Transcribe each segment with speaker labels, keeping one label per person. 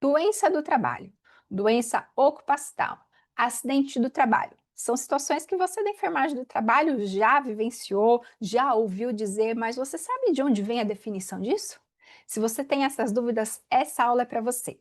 Speaker 1: Doença do trabalho, doença ocupacional, acidente do trabalho. São situações que você da enfermagem do trabalho já vivenciou, já ouviu dizer, mas você sabe de onde vem a definição disso? Se você tem essas dúvidas, essa aula é para você.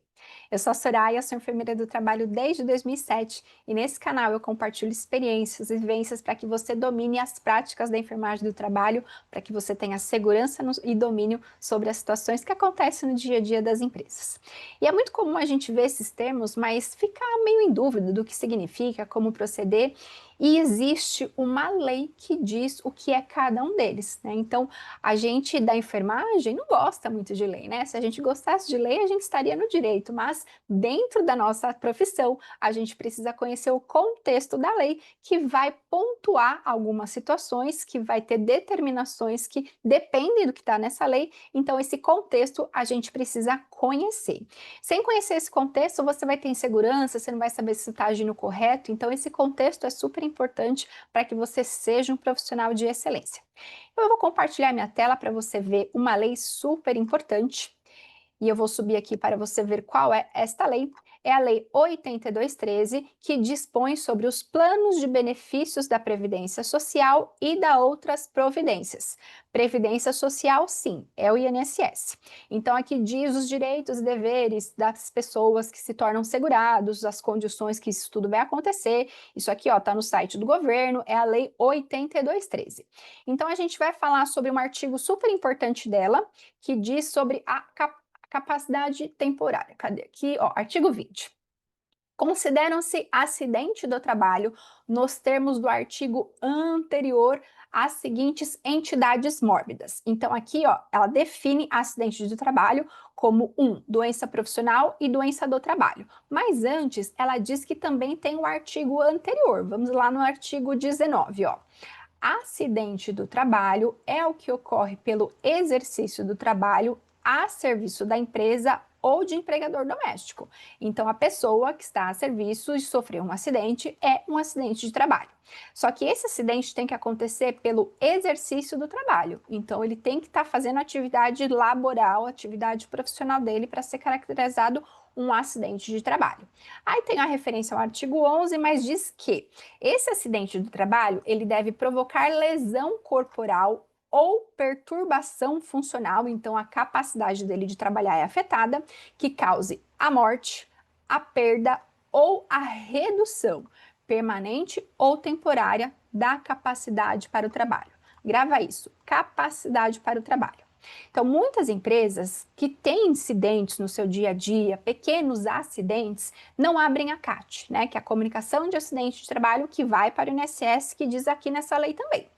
Speaker 1: Eu sou a Soraya, sou enfermeira do trabalho desde 2007 e nesse canal eu compartilho experiências e vivências para que você domine as práticas da enfermagem do trabalho, para que você tenha segurança e domínio sobre as situações que acontecem no dia a dia das empresas. E é muito comum a gente ver esses termos, mas ficar meio em dúvida do que significa, como proceder, e existe uma lei que diz o que é cada um deles, né? Então, a gente da enfermagem não gosta muito de lei, né? Se a gente gostasse de lei, a gente estaria no direito, mas dentro da nossa profissão, a gente precisa conhecer o contexto da lei, que vai pontuar algumas situações, que vai ter determinações que dependem do que está nessa lei, então esse contexto a gente precisa conhecer. Sem conhecer esse contexto, você vai ter insegurança, você não vai saber se está agindo correto, então esse contexto é super importante para que você seja um profissional de excelência. Eu vou compartilhar minha tela para você ver uma lei super importante, e eu vou subir aqui para você ver qual é esta lei. É a Lei 8213, que dispõe sobre os planos de benefícios da Previdência Social e da outras providências. Previdência Social, sim, é o INSS. Então, aqui diz os direitos e deveres das pessoas que se tornam segurados, as condições que isso tudo vai acontecer. Isso aqui, ó, tá no site do governo, é a Lei 8213. Então, a gente vai falar sobre um artigo super importante dela, que diz sobre a capacidade temporária. Cadê aqui? Ó, artigo 20. Consideram-se acidente do trabalho, nos termos do artigo anterior, as seguintes entidades mórbidas. Então, aqui, ó, ela define acidente do trabalho como doença profissional e doença do trabalho. Mas antes, ela diz que também tem o artigo anterior. Vamos lá no artigo 19, ó. Acidente do trabalho é o que ocorre pelo exercício do trabalho a serviço da empresa ou de empregador doméstico. Então, a pessoa que está a serviço e sofreu um acidente é um acidente de trabalho. Só que esse acidente tem que acontecer pelo exercício do trabalho. Então, ele tem que estar fazendo atividade laboral, atividade profissional dele para ser caracterizado um acidente de trabalho. Aí tem a referência ao artigo 11, mas diz que esse acidente do trabalho, ele deve provocar lesão corporal ou perturbação funcional, então a capacidade dele de trabalhar é afetada, que cause a morte, a perda ou a redução permanente ou temporária da capacidade para o trabalho. Grava isso, capacidade para o trabalho. Então, muitas empresas que têm incidentes no seu dia a dia, pequenos acidentes, não abrem a CAT, né, que é a comunicação de acidente de trabalho que vai para o INSS, que diz aqui nessa lei também.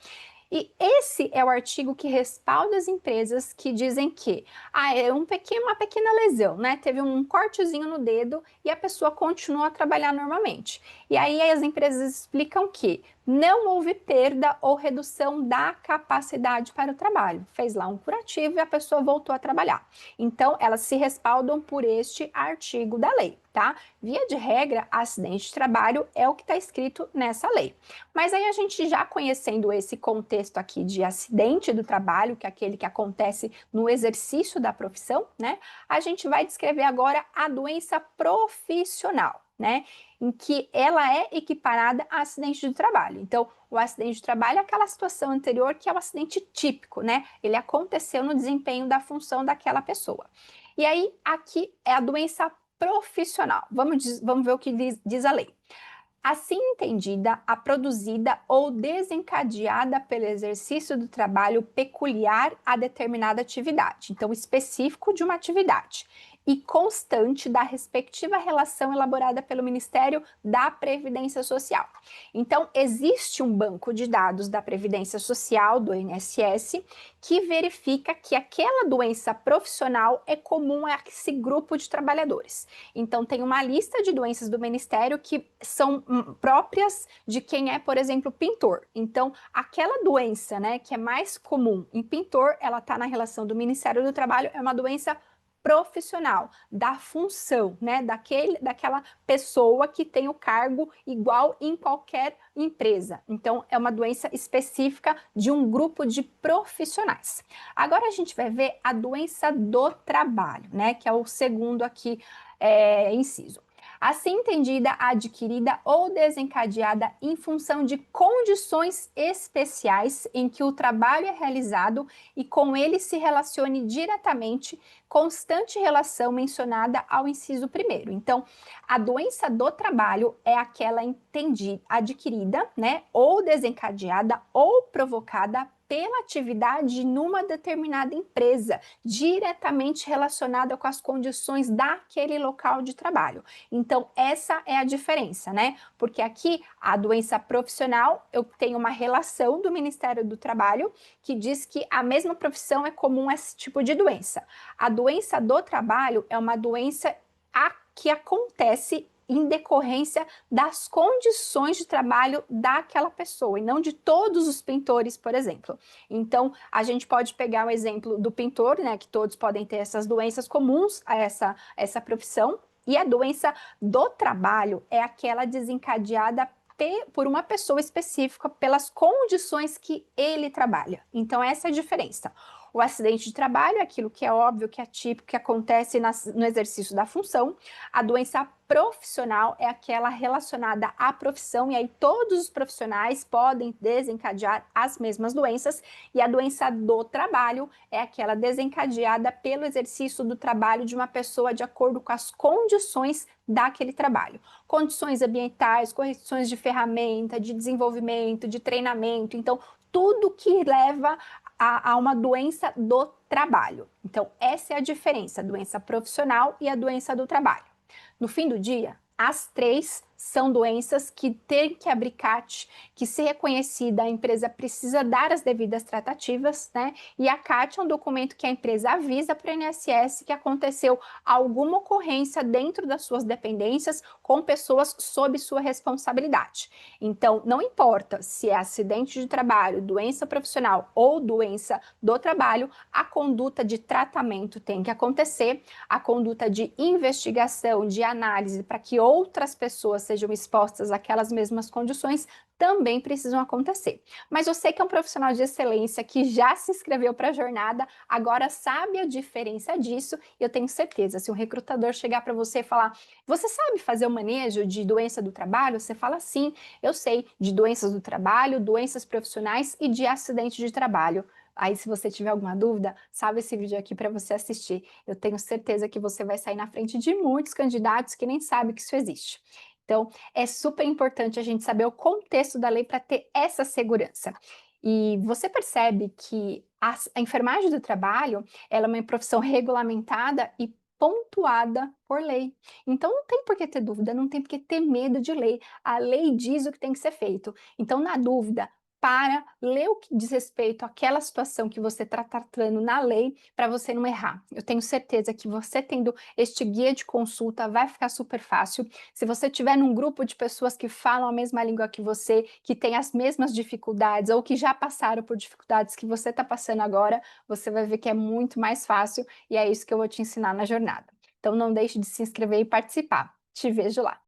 Speaker 1: E esse é o artigo que respalda as empresas que dizem que é uma pequena lesão, né? Teve um cortezinho no dedo e a pessoa continua a trabalhar normalmente. E aí as empresas explicam que não houve perda ou redução da capacidade para o trabalho. Fez lá um curativo e a pessoa voltou a trabalhar. Então, elas se respaldam por este artigo da lei, tá? Via de regra, acidente de trabalho é o que está escrito nessa lei. Mas aí a gente já conhecendo esse contexto aqui de acidente do trabalho, que é aquele que acontece no exercício da profissão, né? A gente vai descrever agora a doença profissional, né? Em que ela é equiparada a acidente de trabalho. Então, o acidente de trabalho é aquela situação anterior que é o acidente típico, né? Ele aconteceu no desempenho da função daquela pessoa. E aí, aqui é a doença profissional. Vamos ver o que diz a lei. Assim entendida, a produzida ou desencadeada pelo exercício do trabalho peculiar a determinada atividade, então específico de uma atividade, e constante da respectiva relação elaborada pelo Ministério da Previdência Social. Então, existe um banco de dados da Previdência Social, do INSS, que verifica que aquela doença profissional é comum a esse grupo de trabalhadores. Então, tem uma lista de doenças do Ministério que são próprias de quem é, por exemplo, pintor. Então, aquela doença, né, que é mais comum em pintor, ela está na relação do Ministério do Trabalho, é uma doença profissional, da função, né? Daquela pessoa que tem o cargo igual em qualquer empresa. Então, é uma doença específica de um grupo de profissionais. Agora a gente vai ver a doença do trabalho, né? Que é o segundo aqui inciso. Assim entendida, adquirida ou desencadeada em função de condições especiais em que o trabalho é realizado e com ele se relacione diretamente, constante relação mencionada ao inciso primeiro. Então, a doença do trabalho é aquela entendida, adquirida, né, ou desencadeada ou provocada pela atividade numa determinada empresa, diretamente relacionada com as condições daquele local de trabalho. Então, essa é a diferença, né? Porque aqui a doença profissional, eu tenho uma relação do Ministério do Trabalho que diz que a mesma profissão é comum a esse tipo de doença. A doença do trabalho é uma doença que acontece em decorrência das condições de trabalho daquela pessoa, e não de todos os pintores, por exemplo. Então, a gente pode pegar o exemplo do pintor, né, que todos podem ter essas doenças comuns a essa profissão, e a doença do trabalho é aquela desencadeada por uma pessoa específica, pelas condições que ele trabalha. Então, essa é a diferença. O acidente de trabalho é aquilo que é óbvio, que é típico, que acontece no exercício da função. A doença profissional é aquela relacionada à profissão, e aí todos os profissionais podem desencadear as mesmas doenças. E a doença do trabalho é aquela desencadeada pelo exercício do trabalho de uma pessoa de acordo com as condições daquele trabalho. Condições ambientais, condições de ferramenta, de desenvolvimento, de treinamento. Então, tudo que leva a uma doença do trabalho. Então, essa é a diferença, a doença profissional e a doença do trabalho. No fim do dia, as três são doenças que têm que abrir CAT, que se reconhecida, a empresa precisa dar as devidas tratativas, né? E a CAT é um documento que a empresa avisa para o INSS que aconteceu alguma ocorrência dentro das suas dependências com pessoas sob sua responsabilidade. Então, não importa se é acidente de trabalho, doença profissional ou doença do trabalho, a conduta de tratamento tem que acontecer, a conduta de investigação, de análise para que outras pessoas sejam expostas àquelas mesmas condições também precisam acontecer. Mas eu sei que é um profissional de excelência que já se inscreveu para a jornada, agora sabe a diferença disso, e eu tenho certeza, se um recrutador chegar para você e falar, você sabe fazer o manejo de doença do trabalho? Você fala, sim, eu sei de doenças do trabalho, doenças profissionais e de acidente de trabalho. Aí, se você tiver alguma dúvida, salve esse vídeo aqui para você assistir. Eu tenho certeza que você vai sair na frente de muitos candidatos que nem sabem que isso existe. Então, é super importante a gente saber o contexto da lei para ter essa segurança. E você percebe que a enfermagem do trabalho, ela é uma profissão regulamentada e pontuada por lei. Então, não tem por que ter dúvida, não tem por que ter medo de lei. A lei diz o que tem que ser feito. Então, na dúvida, para ler o que diz respeito àquela situação que você está tratando na lei, para você não errar. Eu tenho certeza que você tendo este guia de consulta vai ficar super fácil. Se você estiver num grupo de pessoas que falam a mesma língua que você, que têm as mesmas dificuldades ou que já passaram por dificuldades que você está passando agora, você vai ver que é muito mais fácil, e é isso que eu vou te ensinar na jornada. Então não deixe de se inscrever e participar. Te vejo lá!